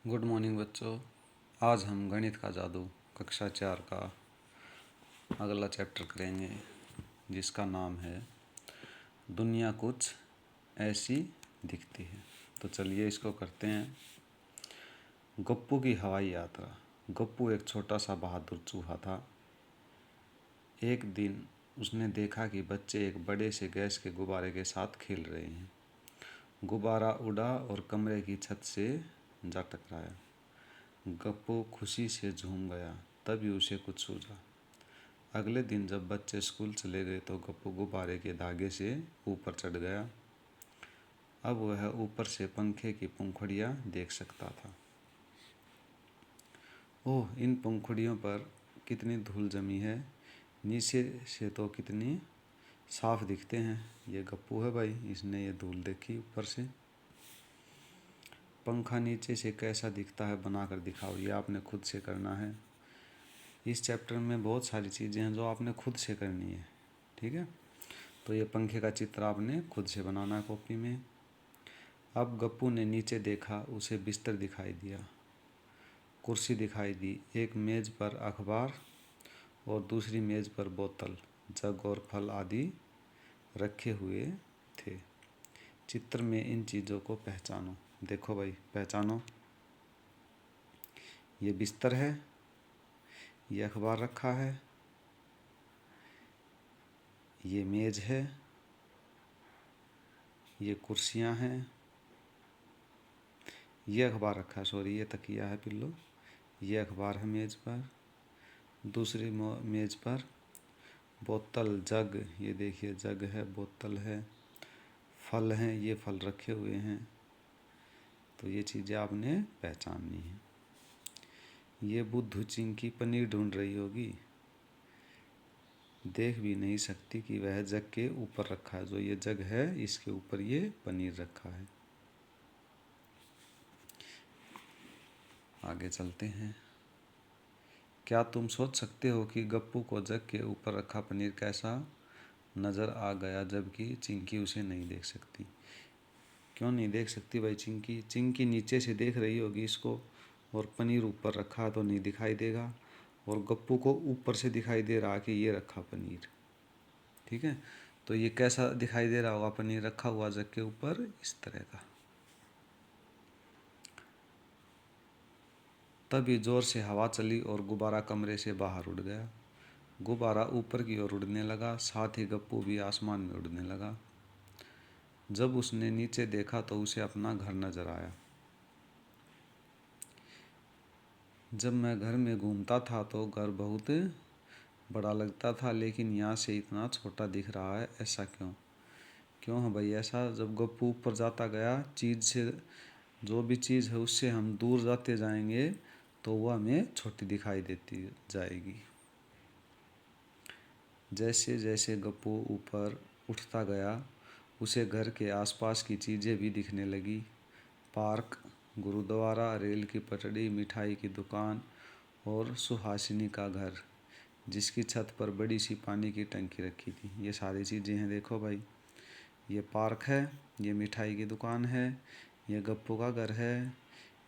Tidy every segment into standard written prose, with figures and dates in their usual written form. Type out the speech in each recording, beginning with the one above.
Good morning बच्चों। आज हम गणित का जादू कक्षा 4 का अगला चैप्टर करेंगे, जिसका नाम है दुनिया कुछ ऐसी दिखती है। तो चलिए इसको करते हैं। गप्पू की हवाई यात्रा। गप्पू एक छोटा सा बहादुर चूहा था। एक दिन उसने देखा कि बच्चे एक बड़े से गैस के गुब्बारे के साथ खेल रहे हैं। गुब्बारा उड़ा और कमरे की छत से जा टकराया। गप्पू खुशी से झूम गया। तभी उसे कुछ सूझा। अगले दिन जब बच्चे स्कूल चले गए तो गप्पू गुब्बारे के धागे से ऊपर चढ़ गया। अब वह ऊपर से पंखे की पंखुड़ियाँ देख सकता था। ओह, इन पंखुड़ियों पर कितनी धूल जमी है। नीचे से तो कितनी साफ दिखते हैं। ये गप्पू है भाई, इसने ये धूल देखी ऊपर से। पंखा नीचे से कैसा दिखता है बनाकर दिखाओ। ये आपने खुद से करना है। इस चैप्टर में बहुत सारी चीज़ें हैं जो आपने खुद से करनी है, ठीक है। तो ये पंखे का चित्र आपने खुद से बनाना है कॉपी में। अब गप्पू ने नीचे देखा, उसे बिस्तर दिखाई दिया, कुर्सी दिखाई दी, एक मेज़ पर अखबार और दूसरी मेज़ पर बोतल, जग और फल आदि रखे हुए थे। चित्र में इन चीज़ों को पहचानो। देखो भाई, पहचानो। ये बिस्तर है, ये अखबार रखा है, ये मेज़ है, ये कुर्सियाँ हैं, ये अखबार रखा है, सॉरी ये तकिया है पिल्लो। ये अखबार है मेज़ पर, दूसरी मेज़ पर बोतल, जग, ये देखिए जग है, बोतल है, फल हैं, ये फल रखे हुए हैं। तो ये चीज़ें आपने पहचाननी है। ये बुद्धू चिंकी पनीर ढूंढ रही होगी, देख भी नहीं सकती कि वह जग के ऊपर रखा है। जो ये जग है इसके ऊपर ये पनीर रखा है। आगे चलते हैं। क्या तुम सोच सकते हो कि गप्पू को जग के ऊपर रखा पनीर कैसा नज़र आ गया, जबकि चिंकी उसे नहीं देख सकती? क्यों नहीं देख सकती भाई? चिंकी नीचे से देख रही होगी इसको, और पनीर ऊपर रखा तो नहीं दिखाई देगा, और गप्पू को ऊपर से दिखाई दे रहा कि ये रखा पनीर, ठीक है। तो ये कैसा दिखाई दे रहा होगा पनीर रखा हुआ जग के ऊपर, इस तरह का। तभी जोर से हवा चली और गुब्बारा कमरे से बाहर उड़ गया। गुब्बारा ऊपर की ओर उड़ने लगा, साथ ही गप्पू भी आसमान में उड़ने लगा। जब उसने नीचे देखा तो उसे अपना घर नजर आया। जब मैं घर में घूमता था तो घर बहुत बड़ा लगता था, लेकिन यहाँ से इतना छोटा दिख रहा है, ऐसा क्यों? क्यों है भाई ऐसा? जब गप्पू ऊपर जाता गया, चीज़ से, जो भी चीज़ है उससे हम दूर जाते जाएंगे तो वह हमें छोटी दिखाई देती जाएगी। जैसे जैसे गप्पू ऊपर उठता गया, उसे घर के आसपास की चीज़ें भी दिखने लगी। पार्क, गुरुद्वारा, रेल की पटरी, मिठाई की दुकान और सुहासिनी का घर, जिसकी छत पर बड़ी सी पानी की टंकी रखी थी। ये सारी चीज़ें हैं, देखो भाई। ये पार्क है, ये मिठाई की दुकान है, ये गप्पू का घर है,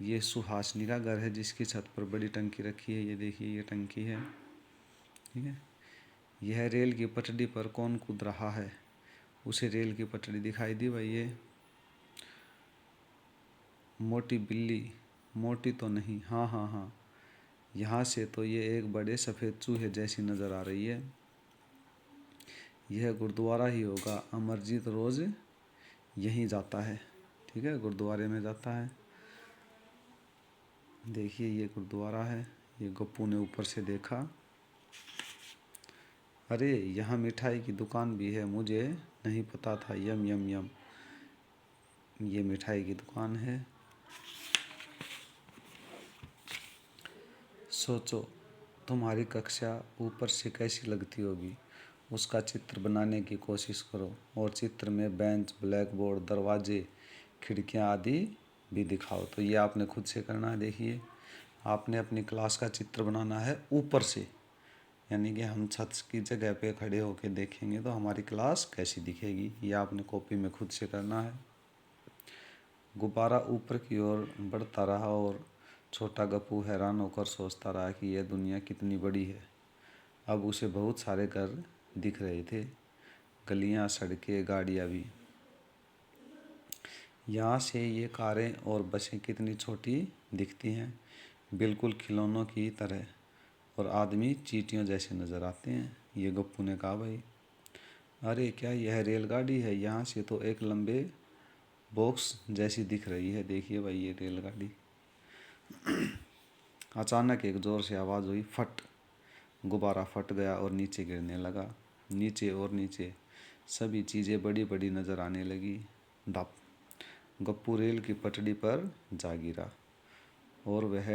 ये सुहासिनी का घर है जिसकी छत पर बड़ी टंकी रखी है। ये देखिए, ये टंकी है, ठीक है। यह रेल की पटरी पर कौन कूद रहा है? उसे रेल की पटरी दिखाई दी भाई। ये मोटी बिल्ली, मोटी तो नहीं, हाँ हाँ हाँ, यहाँ से तो ये एक बड़े सफ़ेद चूहे जैसी नज़र आ रही है। यह गुरुद्वारा ही होगा, अमरजीत रोज़ यहीं जाता है, ठीक है, गुरुद्वारे में जाता है। देखिए ये गुरुद्वारा है। ये गप्पू ने ऊपर से देखा। अरे यहाँ मिठाई की दुकान भी है, मुझे नहीं पता था, यम यम यम। ये मिठाई की दुकान है। सोचो तुम्हारी कक्षा ऊपर से कैसी लगती होगी, उसका चित्र बनाने की कोशिश करो, और चित्र में बेंच, ब्लैक बोर्ड, दरवाजे, खिड़कियाँ आदि भी दिखाओ। तो ये आपने खुद से करना है। देखिए, आपने अपनी क्लास का चित्र बनाना है ऊपर से, यानी कि हम छत की जगह पे खड़े होकर देखेंगे तो हमारी क्लास कैसी दिखेगी। ये आपने कॉपी में खुद से करना है। गुब्बारा ऊपर की ओर बढ़ता रहा और छोटा गप्पू हैरान होकर सोचता रहा कि यह दुनिया कितनी बड़ी है। अब उसे बहुत सारे घर दिख रहे थे, गलियां, सड़कें, गाड़ियां भी। यहाँ से ये कारें और बसें कितनी छोटी दिखती हैं, बिल्कुल खिलौनों की तरह, और आदमी चींटियों जैसे नज़र आते हैं। ये गप्पू ने कहा, भाई अरे क्या यह रेलगाड़ी है? यहाँ से तो एक लंबे बॉक्स जैसी दिख रही है। देखिए भाई ये रेलगाड़ी। अचानक एक ज़ोर से आवाज़ हुई, फट। गुब्बारा फट गया और नीचे गिरने लगा। नीचे और नीचे सभी चीज़ें बड़ी बड़ी नज़र आने लगी। धप। गप्पू रेल की पटड़ी पर जा गिरा और वह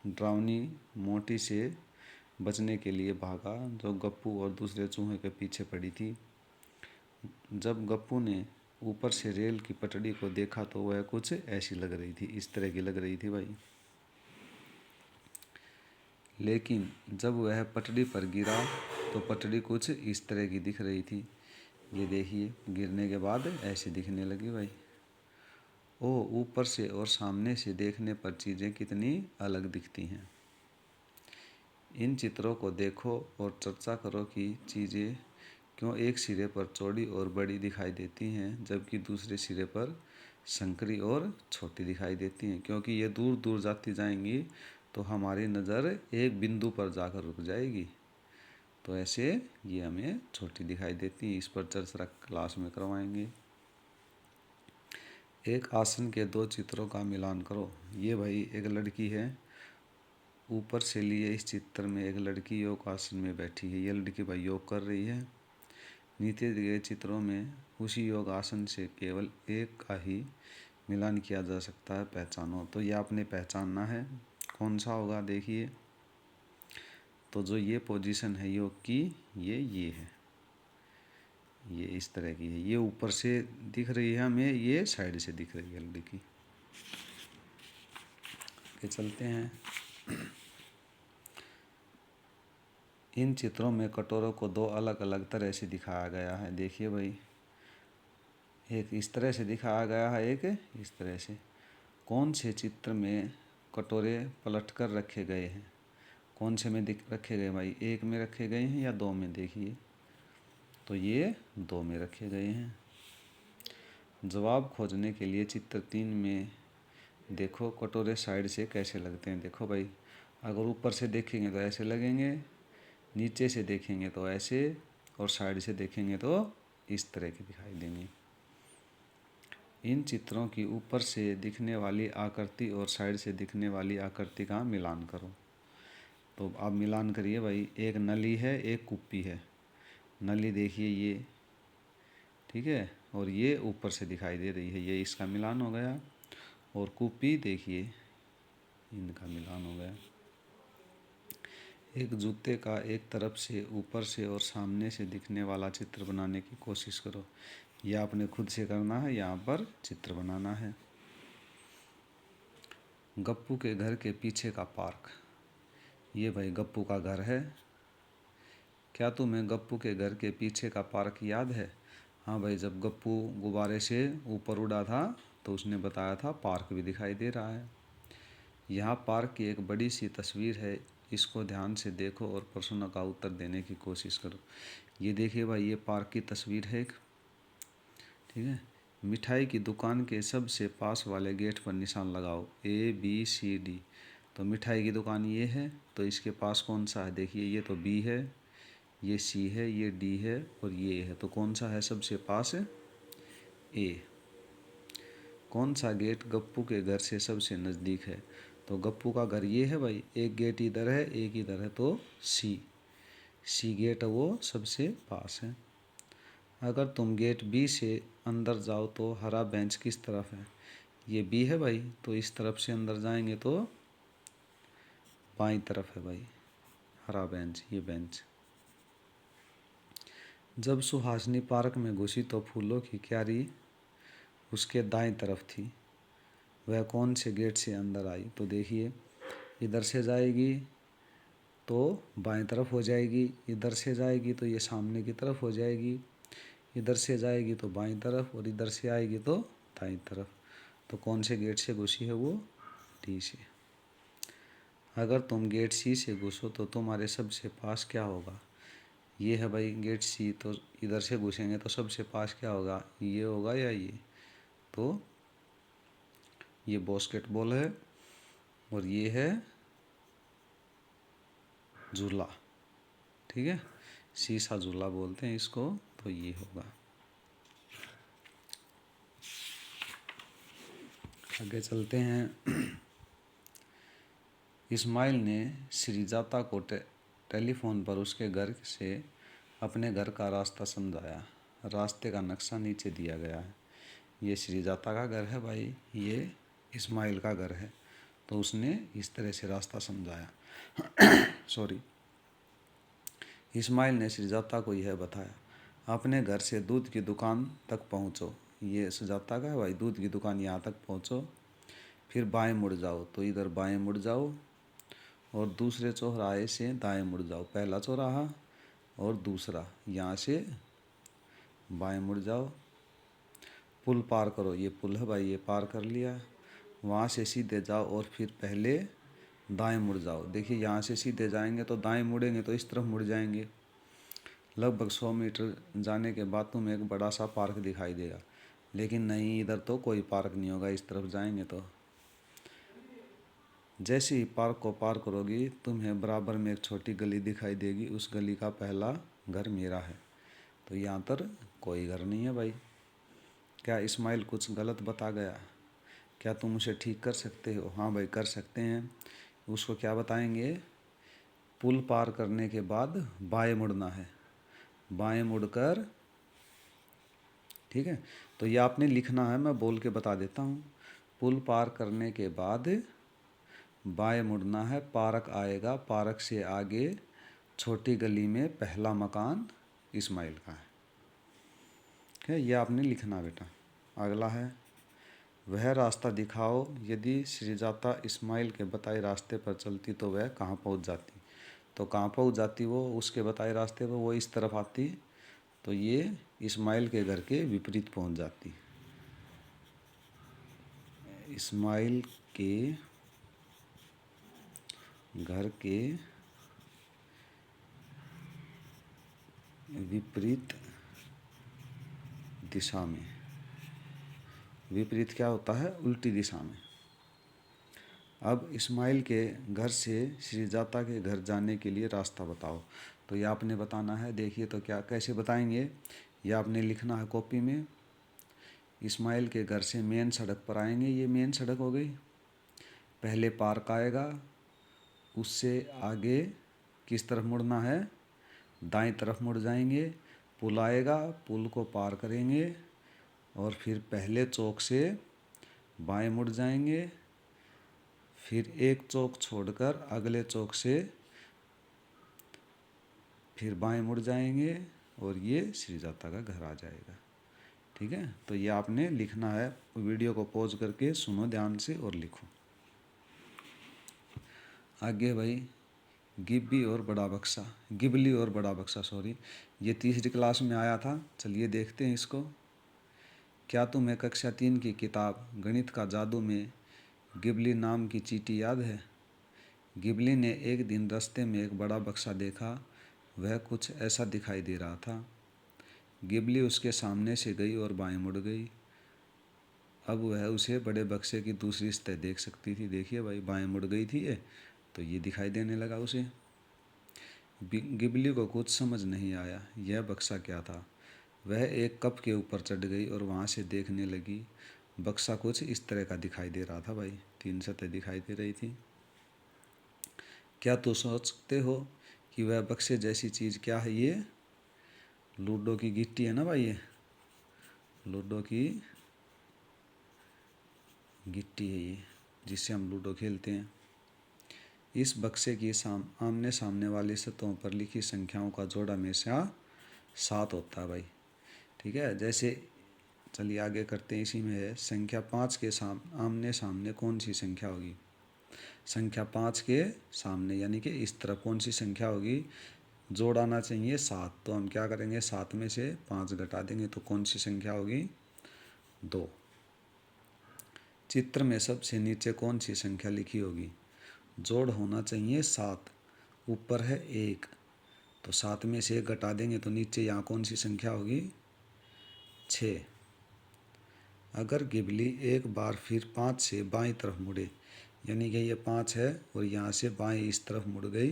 डरावनी मोटी से बचने के लिए भागा, जो गप्पू और दूसरे चूहे के पीछे पड़ी थी। जब गप्पू ने ऊपर से रेल की पटड़ी को देखा तो वह कुछ ऐसी लग रही थी, इस तरह की लग रही थी भाई। लेकिन जब वह पटड़ी पर गिरा तो पटड़ी कुछ इस तरह की दिख रही थी। ये देखिए, गिरने के बाद ऐसे दिखने लगी भाई। ओह, ऊपर से और सामने से देखने पर चीज़ें कितनी अलग दिखती हैं। इन चित्रों को देखो और चर्चा करो कि चीज़ें क्यों एक सिरे पर चौड़ी और बड़ी दिखाई देती हैं, जबकि दूसरे सिरे पर संकरी और छोटी दिखाई देती हैं। क्योंकि ये दूर दूर जाती जाएंगी तो हमारी नज़र एक बिंदु पर जाकर रुक जाएगी, तो ऐसे ये हमें छोटी दिखाई देती हैं। इस पर चर्चा क्लास में करवाएंगे। एक आसन के दो चित्रों का मिलान करो। ये भाई एक लड़की है, ऊपर से लिए इस चित्र में एक लड़की योग आसन में बैठी है। ये लड़की भाई योग कर रही है। नीचे दिए चित्रों में उसी योग आसन से केवल एक का ही मिलान किया जा सकता है, पहचानो। तो ये आपने पहचानना है, कौन सा होगा। देखिए, तो जो ये पोजीशन है योग की, ये है, ये इस तरह की है। ये ऊपर से दिख रही है हमें, ये साइड से दिख रही है लड़की। के चलते हैं। इन चित्रों में कटोरों को दो अलग अलग तरह से दिखाया गया है। देखिए भाई, एक इस तरह से दिखाया गया है, एक इस तरह से। कौन से चित्र में कटोरे पलट कर रखे गए हैं? कौन से में रखे गए भाई? एक में रखे गए हैं या दो में? देखिए, तो ये दो में रखे गए हैं। जवाब खोजने के लिए चित्र 3 में देखो, कटोरे साइड से कैसे लगते हैं। देखो भाई, अगर ऊपर से देखेंगे तो ऐसे लगेंगे, नीचे से देखेंगे तो ऐसे, और साइड से देखेंगे तो इस तरह के दिखाई देंगे। इन चित्रों की ऊपर से दिखने वाली आकृति और साइड से दिखने वाली आकृति का मिलान करो। तो आप मिलान करिए भाई। एक नली है, एक कुप्पी है। नली देखिए ये, ठीक है, और ये ऊपर से दिखाई दे रही है, ये इसका मिलान हो गया। और कुप्पी देखिए, इनका मिलान हो गया। एक जूते का एक तरफ से ऊपर से और सामने से दिखने वाला चित्र बनाने की कोशिश करो। यह आपने खुद से करना है, यहाँ पर चित्र बनाना है। गप्पू के घर के पीछे का पार्क। ये भाई गप्पू का घर है। क्या तुम्हें गप्पू के घर के पीछे का पार्क याद है? हाँ भाई, जब गप्पू गुब्बारे से ऊपर उड़ा था तो उसने बताया था पार्क भी दिखाई दे रहा है। यहाँ पार्क की एक बड़ी सी तस्वीर है, इसको ध्यान से देखो और प्रश्नों का उत्तर देने की कोशिश करो। ये देखिए भाई, ये पार्क की तस्वीर है एक, ठीक है। मिठाई की दुकान के सबसे पास वाले गेट पर निशान लगाओ, ABCD। तो मिठाई की दुकान ये है, तो इसके पास कौन सा है? देखिए, ये तो B है, ये C है, ये D है और ये है। तो कौन सा है सबसे पास? A। कौन सा गेट गप्पू के घर से सबसे नज़दीक है? तो गप्पू का घर ये है भाई, एक गेट इधर है, एक इधर है, तो C गेट वो सबसे पास है। अगर तुम गेट B से अंदर जाओ तो हरा बेंच किस तरफ है? ये B है भाई, तो इस तरफ से अंदर जाएंगे तो बाईं तरफ है भाई हरा बेंच, ये बेंच। जब सुहासिनी पार्क में घुसी तो फूलों की क्यारी उसके दाएं तरफ थी। वह कौन से गेट से अंदर आई? तो देखिए, इधर से जाएगी तो बाएं तरफ हो जाएगी, इधर से जाएगी तो ये सामने की तरफ हो जाएगी, इधर से जाएगी तो बाईं तरफ, और इधर से आएगी तो दाईं तरफ। तो कौन से गेट से घुसी है? वो D से। अगर तुम गेट सी से घुसो तो तुम्हारे सबसे पास क्या होगा? ये है भाई गेट सी, तो इधर से घुसेंगे तो सबसे पास क्या होगा? ये होगा या ये? तो ये बास्केटबॉल है और ये है झूला, ठीक है, शीशा झूला बोलते हैं इसको, तो ये होगा। आगे चलते हैं। इस्माइल ने श्रीजाता को टेलीफोन पर उसके घर से अपने घर का रास्ता समझाया। रास्ते का नक्शा नीचे दिया गया है। ये श्रीजाता का घर है भाई, ये इस्माइल का घर है, तो उसने इस तरह से रास्ता समझाया। सॉरी। इस्माइल ने श्रीजाता को यह बताया, अपने घर से दूध की दुकान तक पहुँचो। ये श्रीजाता का है भाई, दूध की दुकान यहाँ तक पहुँचो, फिर बाएं मुड़ जाओ, तो इधर बाएं मुड़ जाओ और दूसरे चौराहे से दाएं मुड़ जाओ। पहला चौराहा और दूसरा, यहाँ से बाएं मुड़ जाओ, पुल पार करो। ये पुल है भाई, ये पार कर लिया। वहाँ से सीधे जाओ और फिर पहले दाएं मुड़ जाओ। देखिए यहाँ से सीधे जाएंगे तो दाएं मुड़ेंगे तो इस तरफ मुड़ जाएंगे। लगभग 100 मीटर जाने के बाद तुम्हें एक बड़ा सा पार्क दिखाई देगा, लेकिन नहीं, इधर तो कोई पार्क नहीं होगा, इस तरफ जाएंगे तो। जैसे ही पार्क को पार करोगी तुम्हें बराबर में एक छोटी गली दिखाई देगी, उस गली का पहला घर मेरा है। तो यहाँ पर कोई घर नहीं है भाई। क्या इस्माइल कुछ गलत बता गया? क्या तुम उसे ठीक कर सकते हो? हाँ भाई, कर सकते हैं। उसको क्या बताएंगे? पुल पार करने के बाद बाएं मुड़ना है, बाएं मुड़कर, ठीक है। तो ये आपने लिखना है, मैं बोल के बता देता हूँ। पुल पार करने के बाद बाएं मुड़ना है, पार्क आएगा, पार्क से आगे छोटी गली में पहला मकान इस्माइल का है। ठीक है, ये आपने लिखना बेटा। अगला है, वह रास्ता दिखाओ। यदि श्रीजाता इस्माइल के बताए रास्ते पर चलती तो वह कहाँ पहुँच जाती? तो कहाँ पहुँच जाती वो? उसके बताए रास्ते पर वो इस तरफ आती, तो ये इस्माइल के घर के विपरीत पहुँच जाती। इस्माइल के घर के विपरीत दिशा में। विपरीत क्या होता है? उल्टी दिशा में। अब इस्माइल के घर से श्रीजाता के घर जाने के लिए रास्ता बताओ। तो ये आपने बताना है। देखिए तो क्या कैसे बताएंगे, ये आपने लिखना है कॉपी में। इस्माइल के घर से मेन सड़क पर आएंगे, ये मेन सड़क हो गई। पहले पार्क आएगा, उससे आगे किस तरफ मुड़ना है? दाईं तरफ मुड़ जाएंगे। पुल आएगा, पुल को पार करेंगे और फिर पहले चौक से बाएं मुड़ जाएंगे, फिर एक चौक छोड़कर अगले चौक से फिर बाएं मुड़ जाएंगे और ये श्रीजाता का घर आ जाएगा। ठीक है, तो ये आपने लिखना है। वीडियो को पॉज करके सुनो ध्यान से और लिखो। आगे भाई, गिब्बी और बड़ा बक्सा, गिबली और बड़ा बक्सा, सॉरी, ये तीसरी क्लास में आया था। चलिए देखते हैं इसको। क्या तुम्हें कक्षा 3 की किताब गणित का जादू में गिबली नाम की चींटी याद है? गिबली ने एक दिन रास्ते में एक बड़ा बक्सा देखा। वह कुछ ऐसा दिखाई दे रहा था। गिबली उसके सामने से गई और बाएं मुड़ गई। अब वह उसे बड़े बक्से की दूसरी सतह देख सकती थी। देखिए भाई, बाएं मुड़ गई थी ये, तो ये दिखाई देने लगा उसे। गिबली को कुछ समझ नहीं आया यह बक्सा क्या था। वह एक कप के ऊपर चढ़ गई और वहाँ से देखने लगी। बक्सा कुछ इस तरह का दिखाई दे रहा था भाई, 3 सतह दिखाई दे रही थी। क्या तो सोच सकते हो कि वह बक्से जैसी चीज़ क्या है? ये लूडो की गिट्टी है ना भाई, ये लूडो की गिट्टी है ये, जिससे हम लूडो खेलते हैं। इस बक्से की आमने सामने वाली सतहों पर लिखी संख्याओं का जोड़ हमेशा 7 होता है भाई। ठीक है, जैसे चलिए आगे करते हैं। इसी में है संख्या 5 के आमने सामने कौन सी संख्या होगी? संख्या 5 के सामने यानी कि इस तरफ कौन सी संख्या होगी? जोड़ आना चाहिए 7, तो हम क्या करेंगे? 7 में से 5 घटा देंगे, तो कौन सी संख्या होगी? 2। चित्र में सबसे नीचे कौन सी संख्या लिखी होगी? जोड़ होना चाहिए 7, ऊपर है 1, तो 7 में से 1 घटा देंगे तो नीचे यहाँ कौन सी संख्या होगी? 6। अगर गिबली एक बार फिर 5 से बाईं तरफ मुड़े, यानी कि ये 5 है और यहाँ से बाईं इस तरफ मुड़ गई,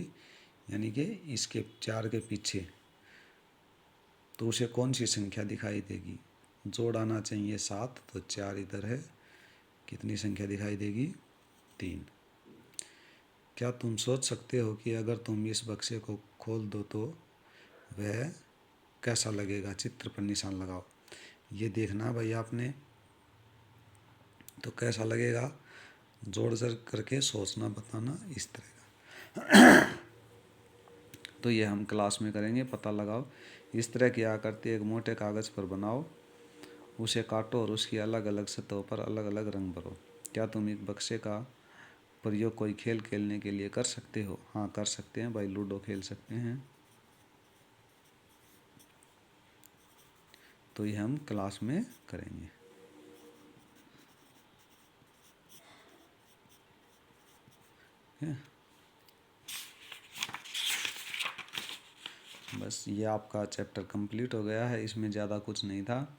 यानी कि इसके 4 के पीछे, तो उसे कौन सी संख्या दिखाई देगी? जोड़ आना चाहिए 7, तो 4 इधर है, कितनी संख्या दिखाई देगी? 3। क्या तुम सोच सकते हो कि अगर तुम इस बक्से को खोल दो तो वह कैसा लगेगा? चित्र पर निशान लगाओ। ये देखना भाई आपने, तो कैसा लगेगा जोड़ जर करके सोचना, बताना इस तरह का। तो ये हम क्लास में करेंगे, पता लगाओ। इस तरह की आकृति एक मोटे कागज़ पर बनाओ, उसे काटो और उसकी अलग अलग सतहों पर अलग अलग रंग भरो। क्या तुम एक बक्से का प्रयोग कोई खेल खेलने के लिए कर सकते हो? हाँ, कर सकते हैं भाई, लूडो खेल सकते हैं। तो ये हम क्लास में करेंगे। बस ये आपका चैप्टर कंप्लीट हो गया है। इसमें ज़्यादा कुछ नहीं था,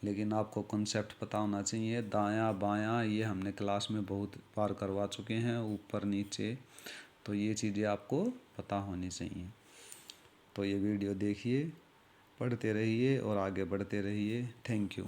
लेकिन आपको कॉन्सेप्ट पता होना चाहिए। दायां बायां ये हमने क्लास में बहुत बार करवा चुके हैं, ऊपर नीचे, तो ये चीज़ें आपको पता होनी चाहिए। तो ये वीडियो देखिए, पढ़ते रहिए और आगे बढ़ते रहिए। Thank you.